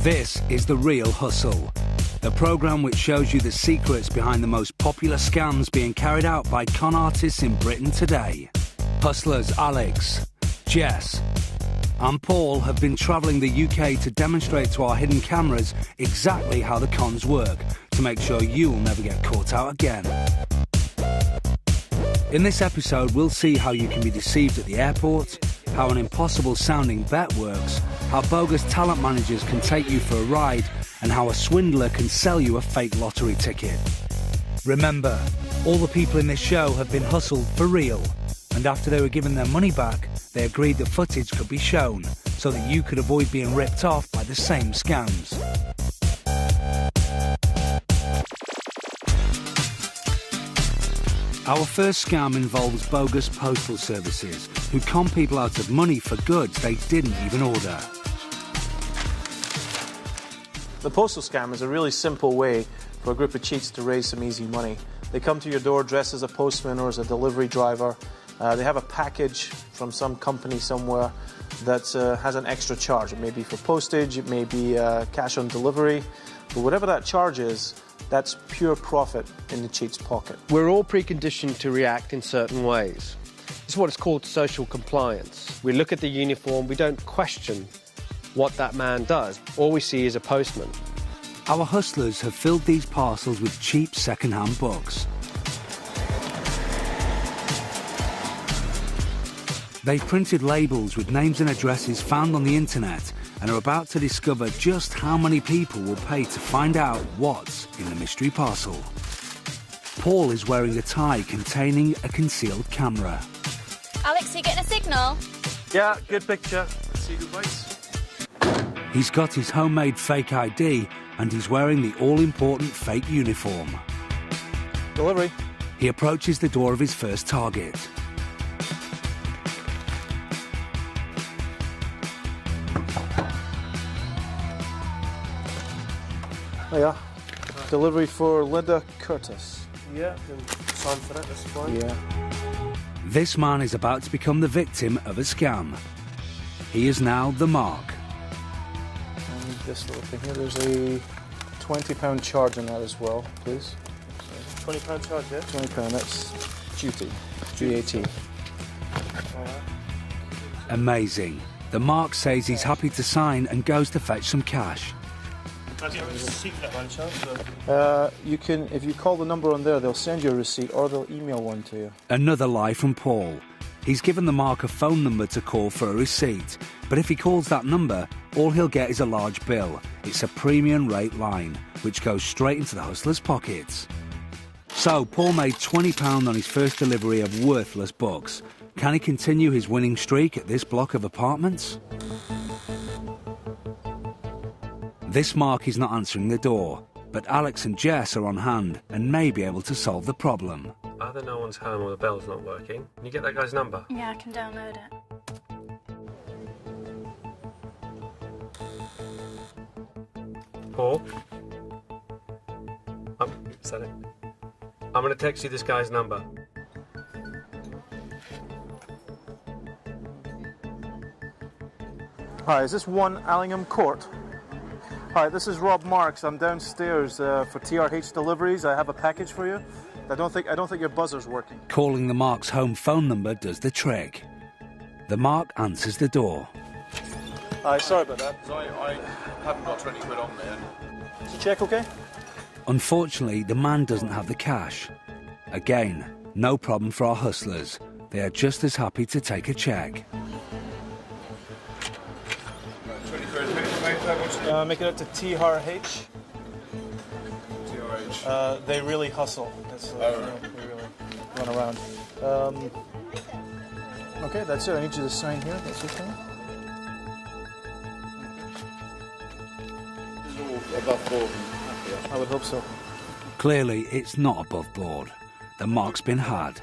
This is The Real Hustle, the programme which shows you the secrets behind the most popular scams being carried out by con artists in Britain today. Hustlers Alex, Jess and Paul have been travelling the UK to demonstrate to our hidden cameras exactly how the cons work, to make sure you'll never get caught out again. In this episode, we'll see how you can be deceived at the airport, how an impossible-sounding bet works, how bogus talent managers can take you for a ride, and how a swindler can sell you a fake lottery ticket. Remember, all the people in this show have been hustled for real, and after they were given their money back, they agreed the footage could be shown, so that you could avoid being ripped off by the same scams. Our first scam involves bogus postal services who con people out of money for goods they didn't even order. The postal scam is a really simple way for a group of cheats to raise some easy money. They come to your door dressed as a postman or as a delivery driver. They have a package from some company somewhere that has an extra charge. It may be for postage, it may be cash on delivery, but whatever that charge is, that's pure profit in the cheat's pocket. We're all preconditioned to react in certain ways. It's what is called social compliance. We look at the uniform, we don't question what that man does. All we see is a postman. Our hustlers have filled these parcels with cheap second-hand books. They've printed labels with names and addresses found on the internet and are about to discover just how many people will pay to find out what's in the mystery parcel. Paul is wearing a tie containing a concealed camera. Alex, are you getting a signal? Yeah, good picture. See who bites. He's got his homemade fake ID and he's wearing the all-important fake uniform. Delivery. He approaches the door of his first target. Oh yeah. Delivery for Linda Curtis. Yeah, sign for that, that's fine. Yeah. This man is about to become the victim of a scam. He is now the mark. And this little thing here, there's a £20 charge on that as well, please. £20 charge, yeah? £20, that's duty, VAT. Amazing. The mark says he's happy to sign and goes to fetch some cash. You can, if you call the number on there, they'll send you a receipt or they'll email one to you. Another lie from Paul. He's given the mark a phone number to call for a receipt, but if he calls that number, all he'll get is a large bill. It's a premium rate line, which goes straight into the hustler's pockets. So, Paul made £20 on his first delivery of worthless books. Can he continue his winning streak at this block of apartments? This mark is not answering the door, but Alex and Jess are on hand and may be able to solve the problem. Either no one's home or the bell's not working. Can you get that guy's number? Yeah, I can download it. Paul? Is that it? I'm going to text you this guy's number. Hi, is this 1 Allingham Court? Hi, this is Rob Marks. I'm downstairs for TRH deliveries. I have a package for you. I don't think your buzzer's working. Calling the Mark's home phone number does the trick. The Mark answers the door. Hi, sorry about that. I haven't got 20 quid on there. Is the check okay? Unfortunately, the man doesn't have the cash. Again, no problem for our hustlers. They are just as happy to take a check. 20 quid. Make it up to TRH. TRH. They really hustle. That's, right. They really run around. Okay, that's it. I need you to sign here. That's okay. This is all above board. I would hope so. Clearly, it's not above board. The Mark's been had.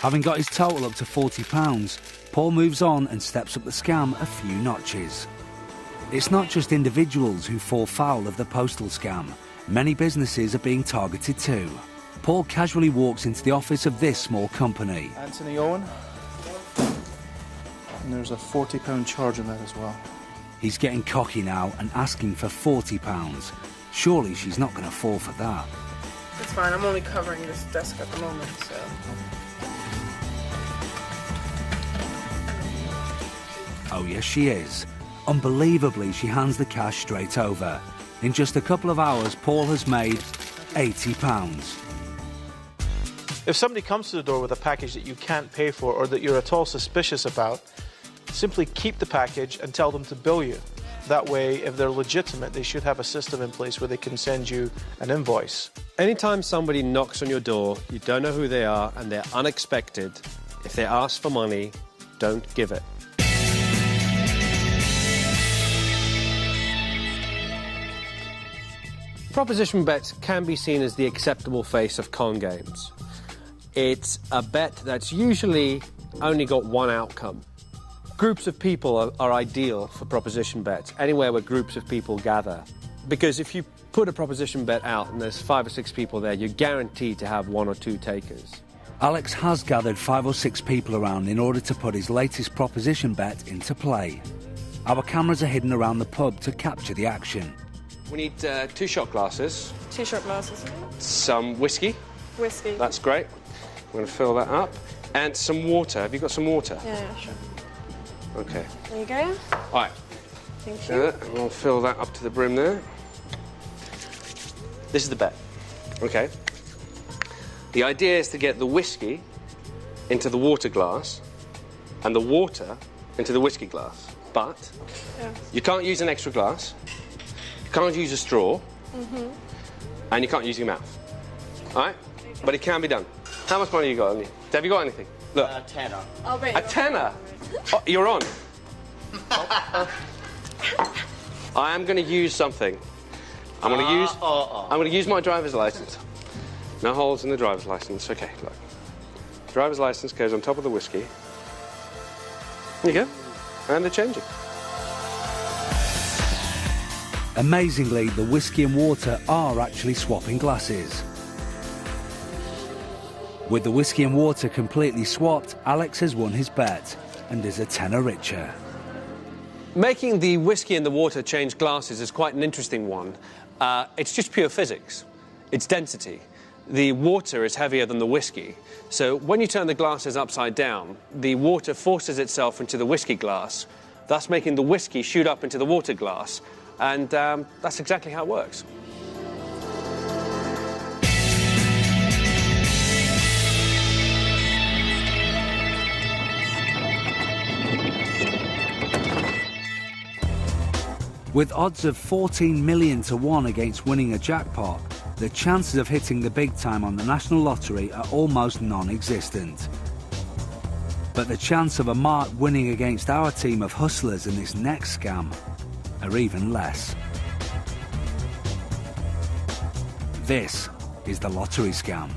Having got his total up to £40, Paul moves on and steps up the scam a few notches. It's not just individuals who fall foul of the postal scam. Many businesses are being targeted too. Paul casually walks into the office of this small company. Anthony Owen. And there's a £40 charge on that as well. He's getting cocky now and asking for £40. Surely she's not going to fall for that. It's fine, I'm only covering this desk at the moment, so... Oh yes, she is. Unbelievably, she hands the cash straight over. In just a couple of hours, Paul has made £80. If somebody comes to the door with a package that you can't pay for or that you're at all suspicious about, simply keep the package and tell them to bill you. That way, if they're legitimate, they should have a system in place where they can send you an invoice. Anytime somebody knocks on your door, you don't know who they are and they're unexpected, if they ask for money, don't give it. Proposition bets can be seen as the acceptable face of con games. It's a bet that's usually only got one outcome. Groups of people are ideal for proposition bets, anywhere where groups of people gather. Because if you put a proposition bet out and there's 5 or 6 people there, you're guaranteed to have 1 or 2 takers. Alex has gathered 5 or 6 people around in order to put his latest proposition bet into play. Our cameras are hidden around the pub to capture the action. We need 2 shot glasses. 2 shot glasses. Some whiskey. Whiskey. That's great. I'm going to fill that up. And some water. Have you got some water? Yeah, sure. OK. There you go. All right. Thank you. And I'll fill that up to the brim there. This is the bet. OK. The idea is to get the whiskey into the water glass and the water into the whiskey glass. But you can't use an extra glass, you can't use a straw, and you can't use your mouth. All right? But it can be done. How much money you got on you? Have you got anything? Look. A tenner. I'll bring A tenner? Oh, you're on. I am going to use something. I'm going to use my driver's license. No holes in the driver's license. OK, look. Driver's license goes on top of the whiskey. There you go. And they're changing. Amazingly, the whiskey and water are actually swapping glasses. With the whiskey and water completely swapped, Alex has won his bet and is a tenner richer. Making the whiskey and the water change glasses is quite an interesting one. It's just pure physics. It's density. The water is heavier than the whiskey. So when you turn the glasses upside down, the water forces itself into the whiskey glass, thus making the whiskey shoot up into the water glass. And that's exactly how it works. With odds of 14 million to 1 against winning a jackpot, the chances of hitting the big time on the National Lottery are almost non-existent. But the chance of a mark winning against our team of hustlers in this next scam are even less. This is the lottery scam.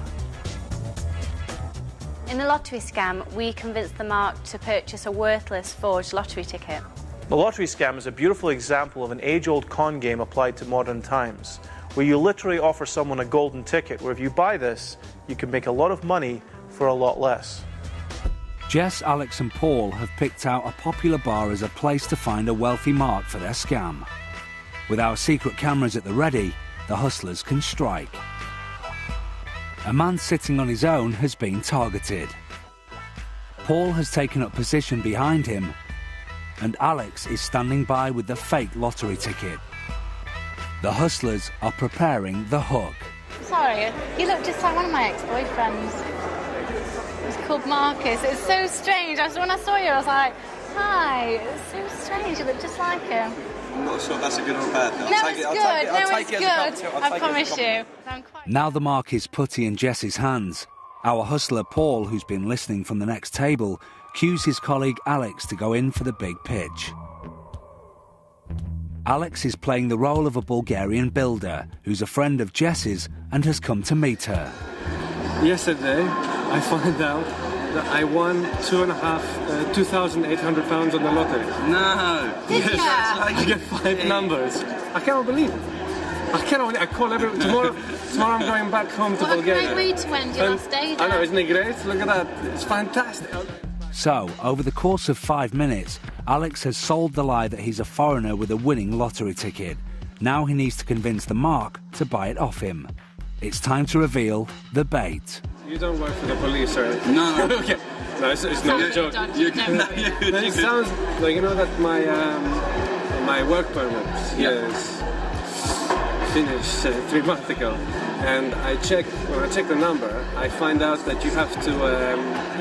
In the lottery scam, we convinced the mark to purchase a worthless forged lottery ticket. The lottery scam is a beautiful example of an age-old con game applied to modern times, where you literally offer someone a golden ticket, where if you buy this, you can make a lot of money for a lot less. Jess, Alex and Paul have picked out a popular bar as a place to find a wealthy mark for their scam. With our secret cameras at the ready, the hustlers can strike. A man sitting on his own has been targeted. Paul has taken up position behind him, and Alex is standing by with the fake lottery ticket. The hustlers are preparing the hook. Sorry, you look just like one of my ex-boyfriends. He's called Marcus. It's so strange. When I saw you, I was like, hi. It's so strange. You look just like him. I'm not sure if that's a good or a bad thing. No, it's good. I promise you. Now the mark is putty in Jess's hands. Our hustler Paul, who's been listening from the next table, cues his colleague Alex to go in for the big pitch. Alex is playing the role of a Bulgarian builder who's a friend of Jess's and has come to meet her. Yesterday, I found out that I won £2,800 on the lottery. No! Yes, I get 5 numbers. I cannot believe it. I call every... Tomorrow I'm going back home to Bulgaria. What a great way to end your last day there. I know, isn't it great? Look at that. It's fantastic. So, over the course of 5 minutes, Alex has sold the lie that he's a foreigner with a winning lottery ticket. Now he needs to convince the Mark to buy it off him. It's time to reveal the bait. You don't work for the police or anything? No. Okay. No, it's not a joke. It sounds like, you know, that my work permit is finished 3 months ago. And when I check the number, I find out that you have to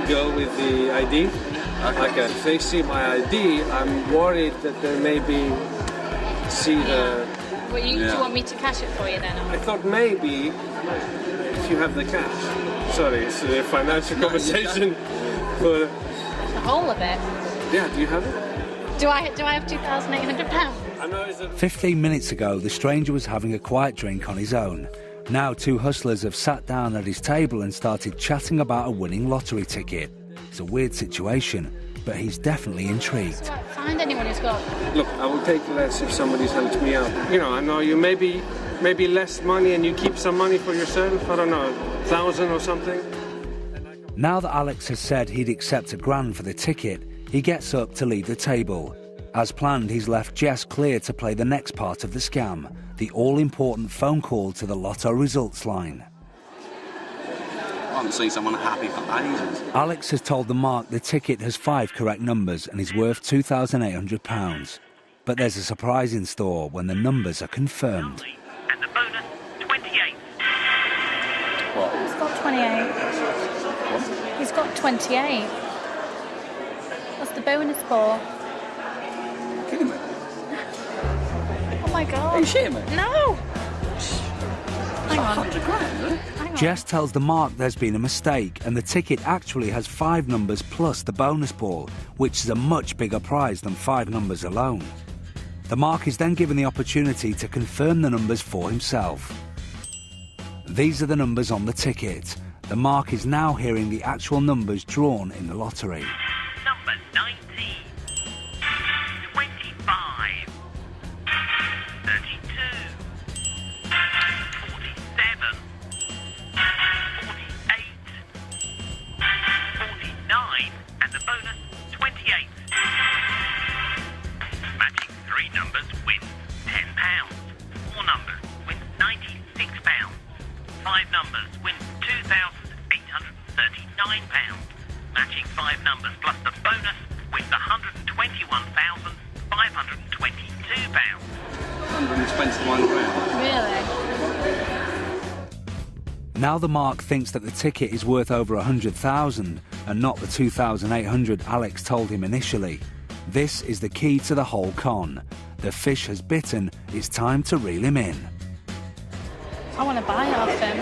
go with the ID. Okay. Like if they see my ID, I'm worried that they maybe see the... Well, do you want me to cash it for you then? I thought maybe if you have the cash. Sorry, it's a financial conversation. But The whole of it? yeah, do you have it? Do I have £2,800? I know it's 15 minutes ago, the stranger was having a quiet drink on his own. Now 2 hustlers have sat down at his table and started chatting about a winning lottery ticket. It's a weird situation, but he's definitely intrigued. So find anyone who's got... Look, I will take less if somebody's helped me out. You know, I know you maybe less money and you keep some money for yourself. I don't know, 1,000 or something. Now that Alex has said he'd accept £1,000 for the ticket, he gets up to leave the table. As planned, he's left Jess clear to play the next part of the scam, the all-important phone call to the lotto results line. I haven't seen someone happy for ages. Alex has told the Mark the ticket has 5 correct numbers and is worth £2,800. But there's a surprise in store when the numbers are confirmed. And the bonus, 28. He's got 28. What? He's got 28. What's the bonus for? Kidding me? Oh my God. Are you shitting me? No! Hang on. 100 grand, really? Hang on. Jess tells the Mark there's been a mistake and the ticket actually has 5 numbers plus the bonus ball, which is a much bigger prize than 5 numbers alone. The Mark is then given the opportunity to confirm the numbers for himself. These are the numbers on the ticket. The Mark is now hearing the actual numbers drawn in the lottery. Number 19. 25. 32. 47. 48. 49. And the bonus, 28. Matching 3 numbers wins £10. 4 numbers wins £96. 5 numbers wins £2,839. Matching 5 numbers plus the bonus wins £121,522. 121 grand. Really? Now the Mark thinks that the ticket is worth over 100,000 and not the 2,800 Alex told him initially. This is the key to the whole con. The fish has bitten, it's time to reel him in. I want to buy off him.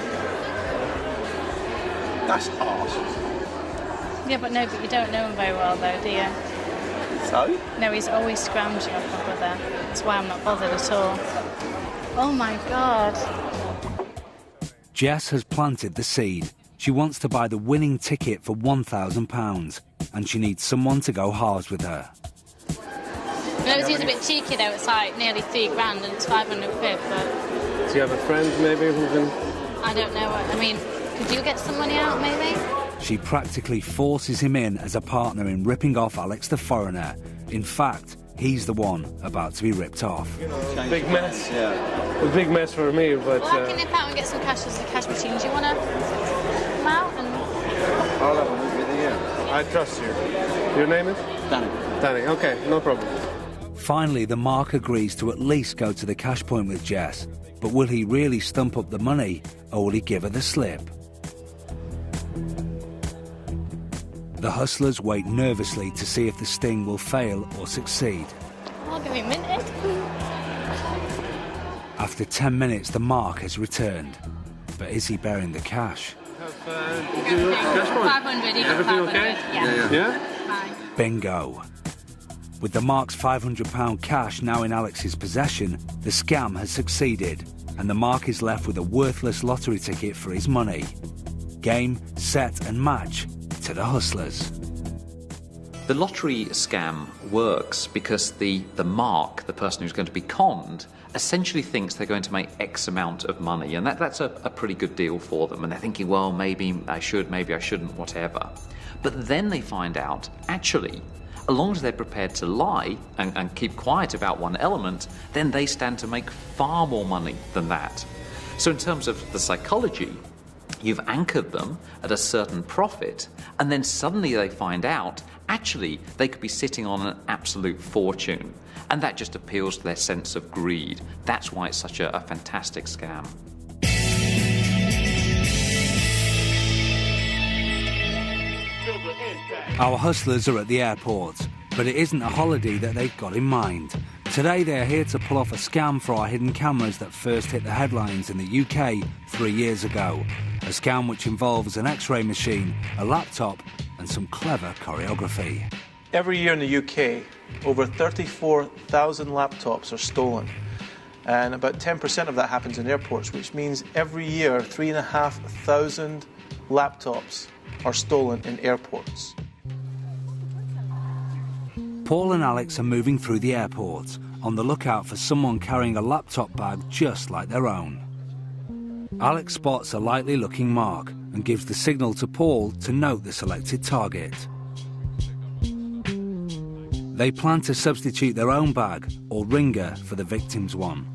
That's harsh. Yeah, but you don't know him very well though, do you? So? No, he's always scrounging off my brother. That's why I'm not bothered at all. Oh my God. Jess has planted the seed. She wants to buy the winning ticket for £1,000 and she needs someone to go halves with her. No, it seems a bit cheeky though. It's like nearly £3 grand and it's 500 quid, but Do you have a friend maybe who can... I don't know. I mean, could you get some money out maybe? She practically forces him in as a partner in ripping off Alex the foreigner. In fact, he's the one about to be ripped off. Big mess. Yeah. A big mess for me, but... Well, I can nip out and get some cash as the cash machine. Do you want to come out and... I'll have a look with you, yeah. I trust you. Your name is? Danny. Danny, okay, no problem. Finally, the Mark agrees to at least go to the cash point with Jess. But will he really stump up the money, or will he give her the slip? The hustlers wait nervously to see if the sting will fail or succeed. I'll give you a minute. After 10 minutes, the Mark has returned. But is he bearing the cash? Do you cash point? 500, you got Everything 500. okay? Yeah. Yeah? Fine. Bingo. With the Mark's £500 cash now in Alex's possession, the scam has succeeded, and the Mark is left with a worthless lottery ticket for his money. Game, set and match to the hustlers. The lottery scam works because the Mark, the person who's going to be conned, essentially thinks they're going to make X amount of money, and that's a pretty good deal for them, and they're thinking, well, maybe I should, maybe I shouldn't, whatever. But then they find out, actually, as long as they're prepared to lie and keep quiet about one element, then they stand to make far more money than that. So in terms of the psychology, you've anchored them at a certain profit, and then suddenly they find out, actually, they could be sitting on an absolute fortune. And that just appeals to their sense of greed. That's why it's such a fantastic scam. Our hustlers are at the airport, but it isn't a holiday that they've got in mind. Today they're here to pull off a scam for our hidden cameras that first hit the headlines in the UK 3 years ago. A scam which involves an X-ray machine, a laptop and some clever choreography. Every year in the UK, over 34,000 laptops are stolen. And about 10% of that happens in airports, which means every year 3,500 laptops are stolen in airports. Paul and Alex are moving through the airport, on the lookout for someone carrying a laptop bag just like their own. Alex spots a likely looking mark and gives the signal to Paul to note the selected target. They plan to substitute their own bag or ringer for the victim's one.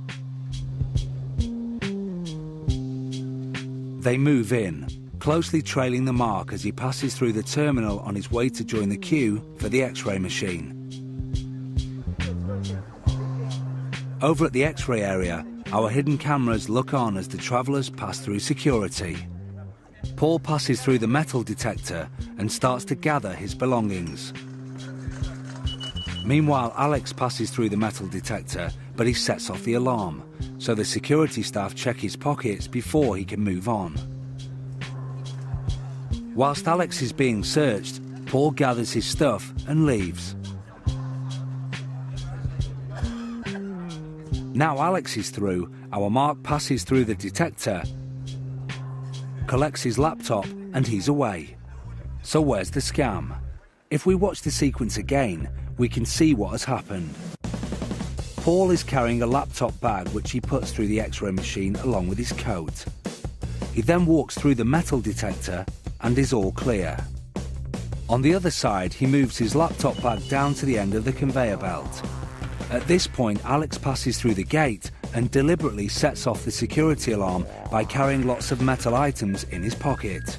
They move in, closely trailing the mark as he passes through the terminal on his way to join the queue for the X-ray machine. Over at the X-ray area, our hidden cameras look on as the travellers pass through security. Paul passes through the metal detector and starts to gather his belongings. Meanwhile, Alex passes through the metal detector, but he sets off the alarm, so the security staff check his pockets before he can move on. Whilst Alex is being searched, Paul gathers his stuff and leaves. Now Alex is through, our mark passes through the detector, collects his laptop and he's away. So where's the scam? If we watch the sequence again, we can see what has happened. Paul is carrying a laptop bag which he puts through the X-ray machine along with his coat. He then walks through the metal detector and is all clear. On the other side, he moves his laptop bag down to the end of the conveyor belt. At this point, Alex passes through the gate and deliberately sets off the security alarm by carrying lots of metal items in his pocket.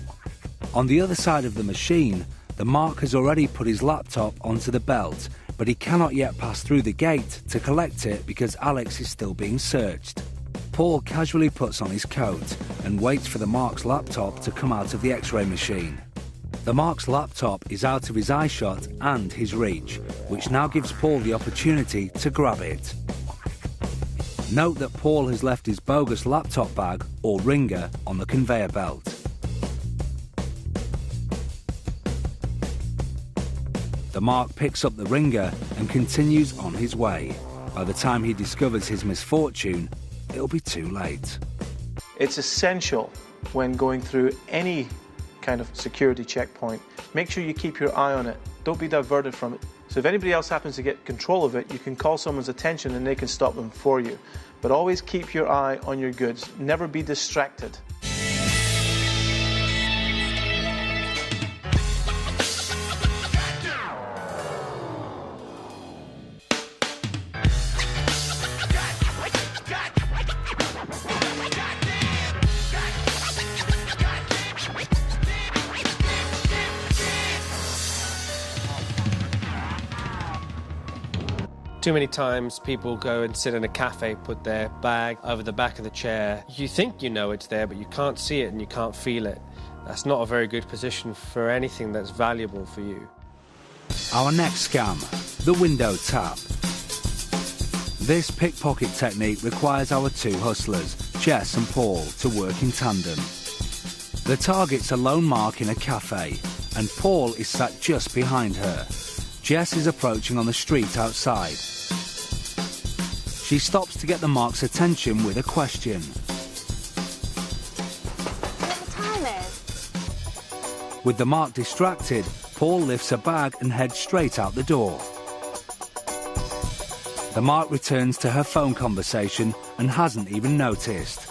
On the other side of the machine, the mark has already put his laptop onto the belt, but he cannot yet pass through the gate to collect it because Alex is still being searched. Paul casually puts on his coat and waits for the mark's laptop to come out of the X-ray machine. The mark's laptop is out of his eyeshot and his reach, which now gives Paul the opportunity to grab it. Note that Paul has left his bogus laptop bag, or ringer, on the conveyor belt. The mark picks up the ringer and continues on his way. By the time he discovers his misfortune, it'll be too late. It's essential when going through any kind of security checkpoint. Make sure you keep your eye on it. Don't be diverted from it. So if anybody else happens to get control of it, you can call someone's attention and they can stop them for you. But always keep your eye on your goods. Never be distracted. Too many times people go and sit in a cafe, put their bag over the back of the chair. You think you know it's there, but you can't see it and you can't feel it. That's not a very good position for anything that's valuable for you. Our next scam, the window tap. This pickpocket technique requires our two hustlers, Jess and Paul, to work in tandem. The target's a lone mark in a cafe, and Paul is sat just behind her. Jess is approaching on the street outside. She stops to get the mark's attention with a question. What time is? With the mark distracted, Paul lifts a bag and heads straight out the door. The mark returns to her phone conversation and hasn't even noticed.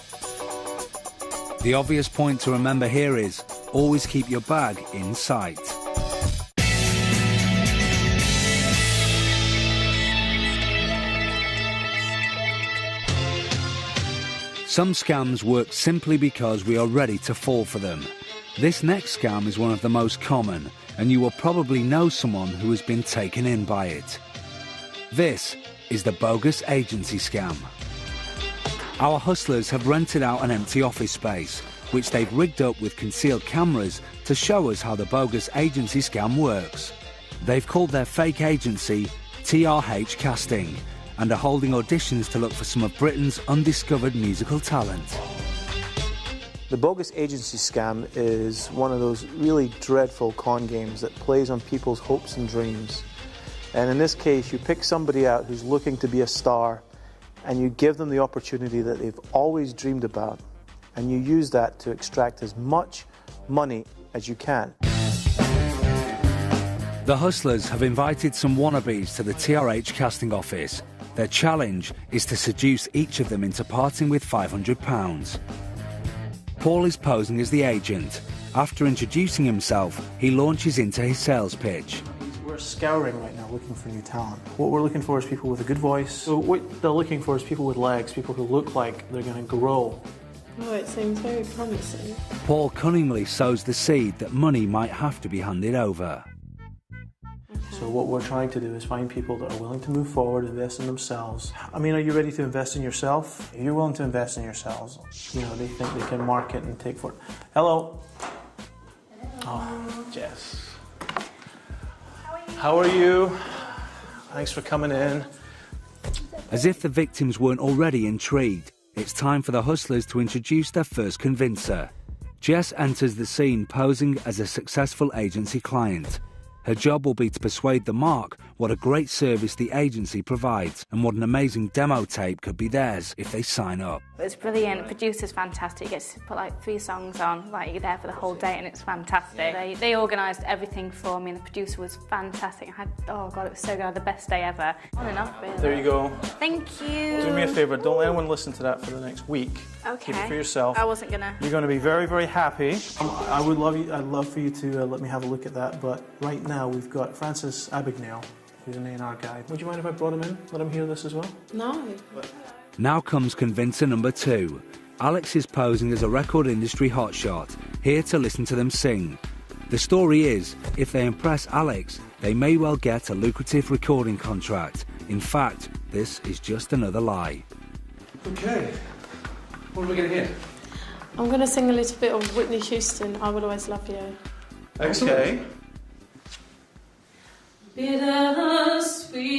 The obvious point to remember here is, always keep your bag in sight. Some scams work simply because we are ready to fall for them. This next scam is one of the most common, and you will probably know someone who has been taken in by it. This is the bogus agency scam. Our hustlers have rented out an empty office space, which they've rigged up with concealed cameras to show us how the bogus agency scam works. They've called their fake agency TRH Casting and are holding auditions to look for some of Britain's undiscovered musical talent. The bogus agency scam is one of those really dreadful con games that plays on people's hopes and dreams. And in this case, you pick somebody out who's looking to be a star, and you give them the opportunity that they've always dreamed about, and you use that to extract as much money as you can. The hustlers have invited some wannabes to the TRH casting office. Their challenge is to seduce each of them into parting with £500. Paul is posing as the agent. After introducing himself, he launches into his sales pitch. We're scouring right now looking for new talent. What we're looking for is people with a good voice. So what they're looking for is people with legs, people who look like they're going to grow. Oh, it seems very promising. Paul cunningly sows the seed that money might have to be handed over. So what we're trying to do is find people that are willing to move forward, invest in themselves. I mean, are you ready to invest in yourself? If you're willing to invest in yourselves, you know, they think they can market and take for it. Hello. Oh, Jess. How are you? Thanks for coming in. As if the victims weren't already intrigued, it's time for the hustlers to introduce their first convincer. Jess enters the scene posing as a successful agency client. Her job will be to persuade the mark what a great service the agency provides and what an amazing demo tape could be theirs if they sign up. It's brilliant. The producer's fantastic. You get to put like 3 songs on, like you're there for the whole day, and it's fantastic. They organised everything for me, and the producer was fantastic. Oh God, it was so good. I had the best day ever. On and off, really. There you go. Thank you. Do me a favour, don't let anyone listen to that for the next week. Okay. Keep it for yourself. I wasn't gonna. You're going to be very, very happy. I'd love for you to let me have a look at that, but right now we've got Francis Abagnale, who's an A&R guy. Would you mind if I brought him in? Let him hear this as well? No. Now comes convincer number 2. Alex is posing as a record industry hotshot, here to listen to them sing. The story is, if they impress Alex, they may well get a lucrative recording contract. In fact, this is just another lie. Okay. What are we going to hear? I'm going to sing a little bit of Whitney Houston, I Will Always Love You. Okay. Bittersweet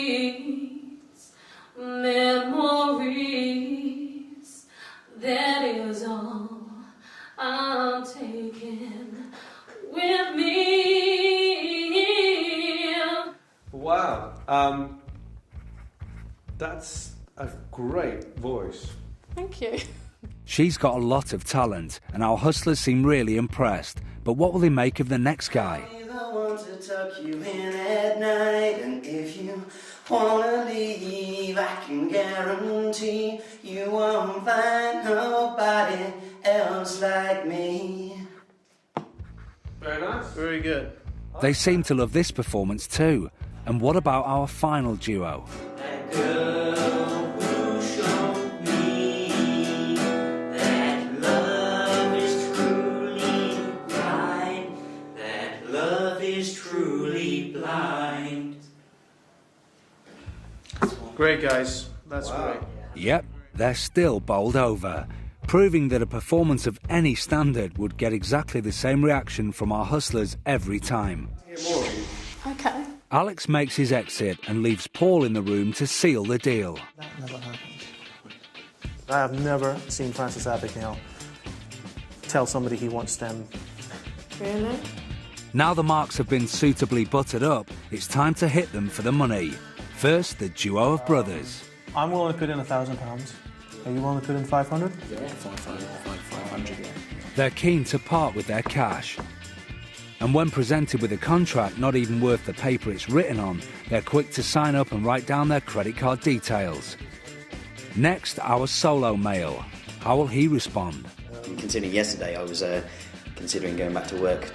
memories, that is all I'm taking with me. Wow. That's a great voice. Thank you. She's got a lot of talent, and our hustlers seem really impressed. But what will they make of the next guy? To tuck you in at night, and if you wanna leave, I can guarantee you won't find nobody else like me. Very nice. Very good. They seem to love this performance too. And what about our final duo? That girl who showed me that love is truly blind, that love is truly blind. Great, guys. That's great. Yep, they're still bowled over, proving that a performance of any standard would get exactly the same reaction from our hustlers every time. Okay. Alex makes his exit and leaves Paul in the room to seal the deal. That never happened. I have never seen Francis Abagnale tell somebody he wants them. Really? Now the marks have been suitably buttered up, it's time to hit them for the money. First, the duo of brothers. I'm willing to put in £1,000. Are you willing to put in 500? Yeah, 500. Yeah. They're keen to part with their cash. And when presented with a contract not even worth the paper it's written on, they're quick to sign up and write down their credit card details. Next, our solo male. How will he respond? Considering yesterday I was considering going back to work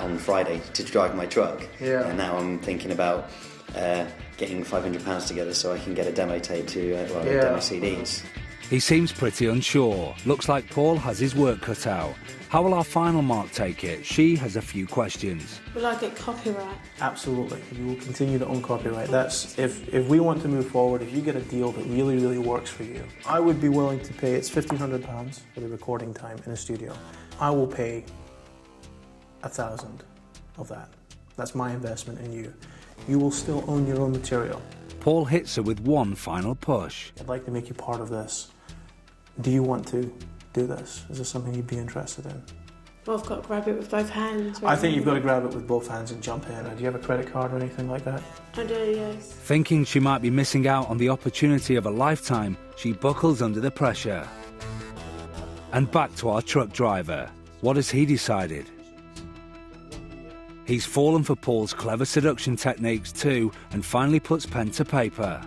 on Friday to drive my truck. Yeah. And now I'm thinking about getting £500 together so I can get a demo tape to, demo CDs. He seems pretty unsure. Looks like Paul has his work cut out. How will our final mark take it? She has a few questions. Will I get copyright? Absolutely. You will continue to own copyright. That's if we want to move forward, if you get a deal that really, really works for you, I would be willing to pay, it's £1,500 for the recording time in a studio. I will pay 1,000 of that. That's my investment in you. You will still own your own material. Paul hits her with one final push. I'd like to make you part of this. Do you want to do this? Is this something you'd be interested in? Well, I've got to grab it with both hands. I think you've got to grab it with both hands and jump in. Do you have a credit card or anything like that? I do, yes. Thinking she might be missing out on the opportunity of a lifetime, she buckles under the pressure. And back to our truck driver. What has he decided? He's fallen for Paul's clever seduction techniques too, and finally puts pen to paper.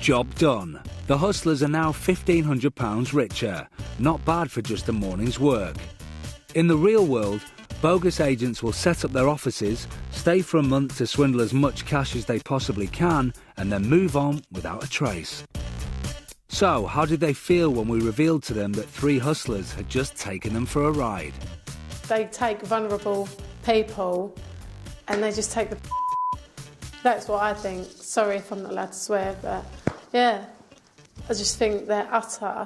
Job done. The hustlers are now £1,500 richer. Not bad for just a morning's work. In the real world, bogus agents will set up their offices, stay for a month to swindle as much cash as they possibly can, and then move on without a trace. So, how did they feel when we revealed to them that 3 hustlers had just taken them for a ride? They take vulnerable people and they just take the... That's what I think. Sorry if I'm not allowed to swear, but yeah. I just think they're utter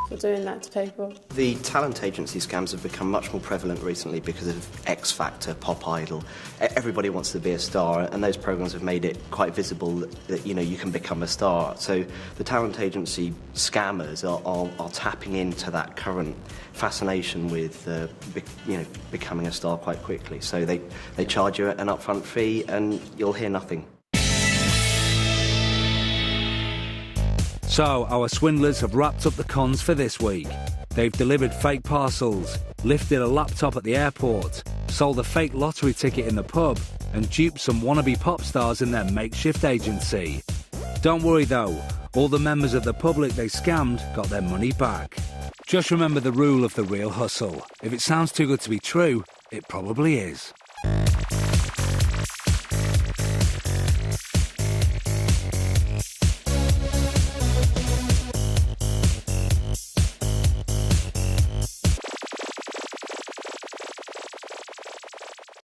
for doing that to people. The talent agency scams have become much more prevalent recently because of X Factor, Pop Idol. Everybody wants to be a star, and those programs have made it quite visible that you can become a star. So the talent agency scammers are tapping into that current fascination with becoming a star quite quickly. So they charge you an upfront fee, and you'll hear nothing. So, our swindlers have wrapped up the cons for this week. They've delivered fake parcels, lifted a laptop at the airport, sold a fake lottery ticket in the pub, and duped some wannabe pop stars in their makeshift agency. Don't worry though, all the members of the public they scammed got their money back. Just remember the rule of the real hustle. If it sounds too good to be true, it probably is.